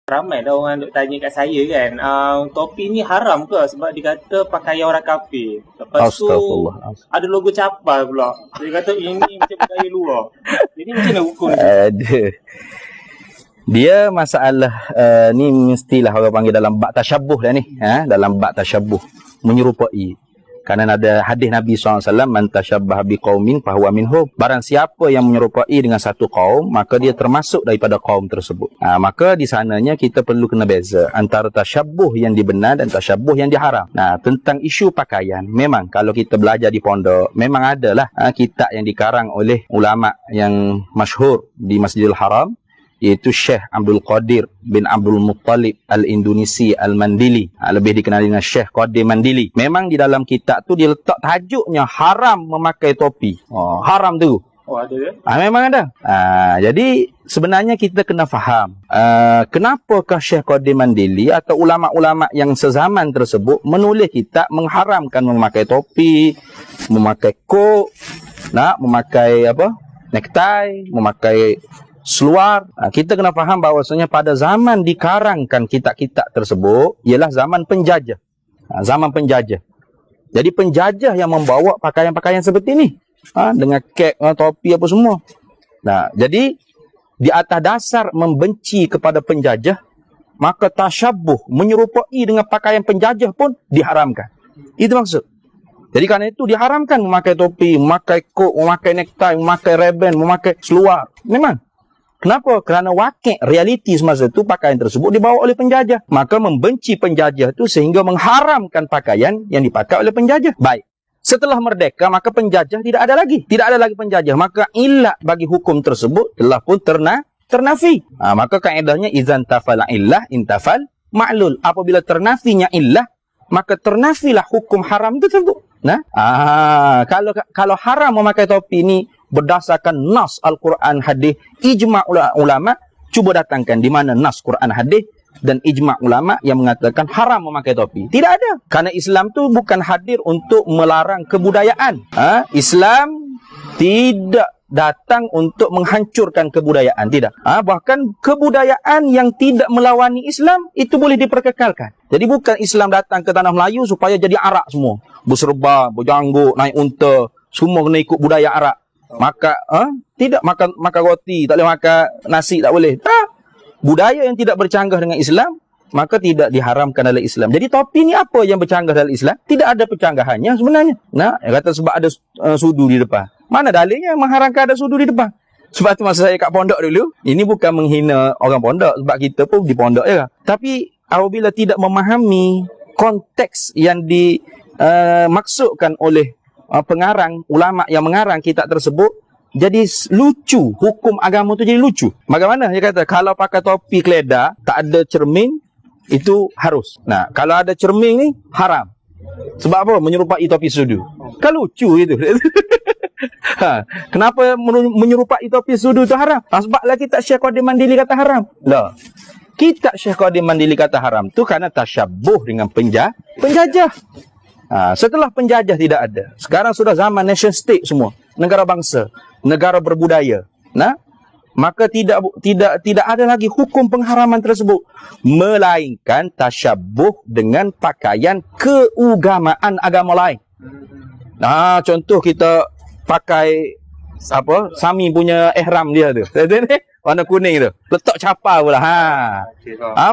Ramai dah orang duk tanya kat saya kan, topi ni haram ke sebab dia kata pakaian orang kafir. Lepas tu ada logo capal pula. Dia kata ini macam budaya luar. Jadi macam mana hukum ni? Dia masalah ni mestilah orang panggil dalam bab tasyabuh dah ni. Dalam bab tasyabuh, menyerupai. Kerana ada hadis Nabi SAW, man tasyabbah biqaumin fahuwa minhum. Barang siapa yang menyerupai dengan satu kaum, maka dia termasuk daripada kaum tersebut. Maka di sananya kita perlu kena beza antara tasyabuh yang dibenar dan tasyabuh yang diharam. Tentang isu pakaian, memang kalau kita belajar di pondok, memang adalah kitab yang dikarang oleh ulama yang masyhur di Masjidil Haram, iaitu Syekh Abdul Qadir bin Abdul Muttalib Al-Indonesi Al-Mandili, lebih dikenali dengan Syekh Qadir Mandili. Memang di dalam kitab tu dia letak tajuknya haram memakai topi. Haram tu. Ada ke? Memang ada. Jadi sebenarnya kita kena faham kenapakah Syekh Qadir Mandili atau ulama-ulama yang sezaman tersebut menulis kitab mengharamkan memakai topi, memakai kok, memakai necktie, memakai seluar. Kita kena faham bahawasanya pada zaman dikarangkan kitab-kitab tersebut ialah zaman penjajah. Zaman penjajah. Jadi penjajah yang membawa pakaian-pakaian seperti ni. Dengan kek, topi apa semua. Jadi di atas dasar membenci kepada penjajah, maka tasyabuh, menyerupai dengan pakaian penjajah pun diharamkan. Itu maksud. Jadi kerana itu diharamkan memakai topi, memakai kok, memakai necktie, memakai reben, memakai seluar. Memang. Kenapa? Kerana wakil realiti semasa itu pakaian tersebut dibawa oleh penjajah. Maka membenci penjajah itu sehingga mengharamkan pakaian yang dipakai oleh penjajah. Baik. Setelah merdeka, maka penjajah tidak ada lagi. Tidak ada lagi penjajah. Maka ilah bagi hukum tersebut telah pun ternafi. Maka kaedahnya izan tafal illah intafal ma'lul. Apabila ternafinya illah, maka ternafilah hukum haram tersebut. Kalau haram memakai topi ini berdasarkan nas Al-Quran hadis, ijma' ulama, cuba datangkan di mana nas Quran hadis dan ijma' ulama yang mengatakan haram memakai topi. Tidak ada. Karena Islam tu bukan hadir untuk melarang kebudayaan. Islam tidak datang untuk menghancurkan kebudayaan. Tidak. Bahkan kebudayaan yang tidak melawani Islam itu boleh diperkekalkan. Jadi bukan Islam datang ke tanah Melayu supaya jadi Arab semua. Berserba, berjanggut, naik unta, semua kena ikut budaya Arab. Tidak makan roti, tak boleh makan nasi, tak boleh. Budaya yang tidak bercanggah dengan Islam, maka tidak diharamkan dalam Islam. Jadi topi ni apa yang bercanggah dalam Islam? Tidak ada percanggahannya sebenarnya. Kata sebab ada sudu di depan. Mana dalilnya mengharamkan ada sudu di depan? Sebab tu masa saya kat pondok dulu, ini bukan menghina orang pondok, sebab kita pun di pondok je. Tapi apabila tidak memahami konteks yang dimaksudkan oleh pengarang, ulama yang mengarang kitab tersebut, jadi lucu. Hukum agama tu jadi lucu. Bagaimana dia kata, kalau pakai topi keledar, tak ada cermin, itu harus. Kalau ada cermin ni, haram. Sebab apa? Menyerupai topi sudu. Kan lucu itu. Kenapa menyerupai topi sudu tu haram? Sebablah kitab Syekh Qadir Mandili kata haram. Kitab Syekh Qadir Mandili kata haram tu kerana tasyabuh dengan penjajah. Setelah penjajah tidak ada, sekarang sudah zaman nation state semua, negara bangsa, negara berbudaya. Maka tidak ada lagi hukum pengharaman tersebut, melainkan tasyabuh dengan pakaian keugamaan agama lain. Contoh kita pakai Sami punya ihram dia tu. Warna kuning tu. Letak capal pula.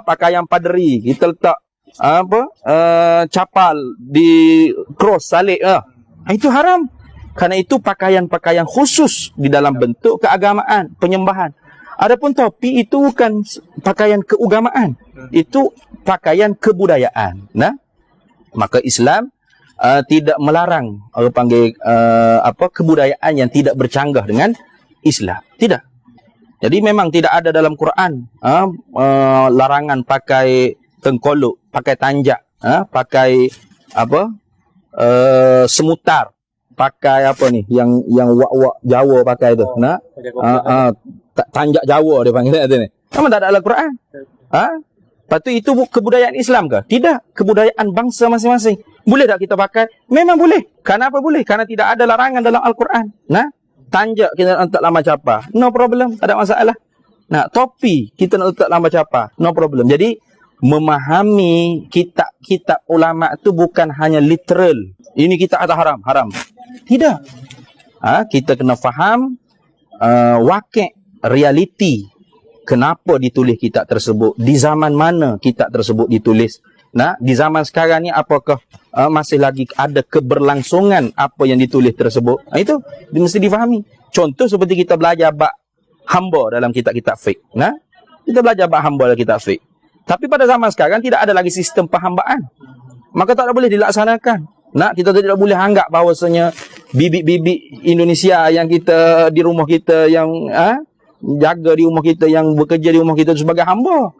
Pakaian paderi, kita letak capal di cross salib. Itu haram. Karena itu pakaian-pakaian khusus di dalam bentuk keagamaan, penyembahan. Adapun topi itu bukan pakaian keugamaan. Itu pakaian kebudayaan. Maka Islam tidak melarang orang panggil kebudayaan yang tidak bercanggah dengan Islam. Tidak. Jadi memang tidak ada dalam Quran larangan pakai tengkolok, pakai tanjak, pakai semutar, pakai yang wak-wak Jawa pakai tu. Tanjak Jawa dia panggil ni. Memang tak ada dalam Quran. Lepas tu itu kebudayaan Islam ke? Tidak, kebudayaan bangsa masing-masing. Boleh tak kita pakai? Memang boleh. Kenapa boleh? Karena tidak ada larangan dalam Al-Quran. Tanjak kita letak lama capar. No problem, tak ada masalah. Nah, topi kita nak letak dalam baca apa? No problem. Jadi memahami kitab-kitab ulama itu bukan hanya literal. Ini kita kata haram, haram. Tidak. Kita kena faham wakil realiti. Kenapa ditulis kitab tersebut? Di zaman mana kitab tersebut ditulis? Nah, di zaman sekarang ni apakah masih lagi ada keberlangsungan apa yang ditulis tersebut? Itu mesti difahami. Contoh seperti kita belajar bab hamba dalam kitab-kitab fiqh. Nah, kita belajar bab hamba dalam kitab fiqh. Tapi pada zaman sekarang tidak ada lagi sistem perhambaan. Maka tak boleh dilaksanakan. Nah, kita tidak boleh anggap bahawasanya bibik-bibik Indonesia yang kita di rumah kita yang jaga di rumah kita, yang bekerja di rumah kita sebagai hamba.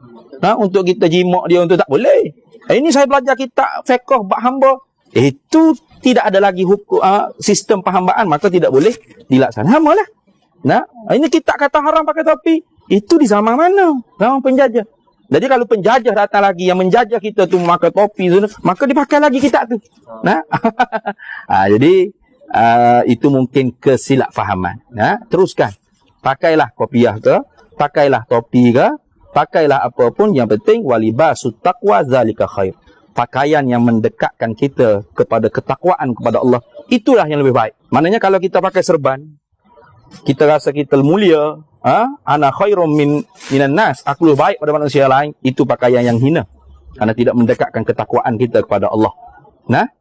Untuk kita jimak dia, untuk tak boleh. Ini saya belajar kitab fiqh bab hamba. Itu tidak ada lagi hukum sistem perhambaan, maka tidak boleh dilaksanakan. Hamalah. Nah, ini kita kata haram pakai topi. Itu di zaman mana? Zaman penjajah. Jadi kalau penjajah datang lagi yang menjajah kita tu memakai topi, maka dipakai lagi kitab tu. Nah, jadi itu mungkin kesilapfahaman. Nah, teruskan. Pakailah kopiah ke, pakailah topi ke, pakailah apapun, yang penting walibasut taqwa zalika khair. Pakaian yang mendekatkan kita kepada ketakwaan kepada Allah, itulah yang lebih baik. Maknanya kalau kita pakai serban, kita rasa kita mulia, ana khairum minan nas, aku lebih baik pada manusia lain, itu pakaian yang hina. Karena tidak mendekatkan ketakwaan kita kepada Allah. Nah,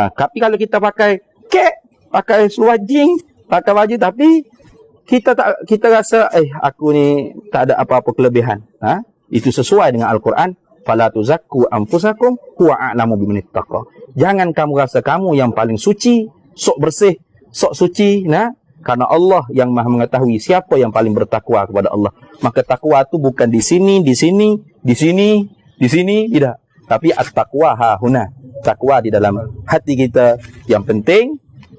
tapi kalau kita pakai kek, pakai seluar jeans, pakai baju, tapi kita rasa aku ni tak ada apa-apa kelebihan. Itu sesuai dengan Al-Quran. Fala tuzakku anfusakum huwa a'lamu biman ittaqa. Jangan kamu rasa kamu yang paling suci, sok bersih, sok suci, karena Allah yang Maha mengetahui siapa yang paling bertakwa kepada Allah. Maka takwa itu bukan di sini, di sini, di sini, di sini, tidak. Tapi at-taqwa hahuna. Takwa di dalam hati kita. Yang penting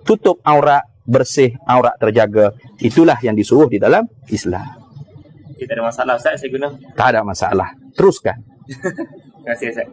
tutup aurat, bersih, aurat terjaga. Itulah yang disuruh di dalam Islam. Tidak ada masalah Ustaz, saya guna. Tak ada masalah. Teruskan. Terima kasih Ustaz.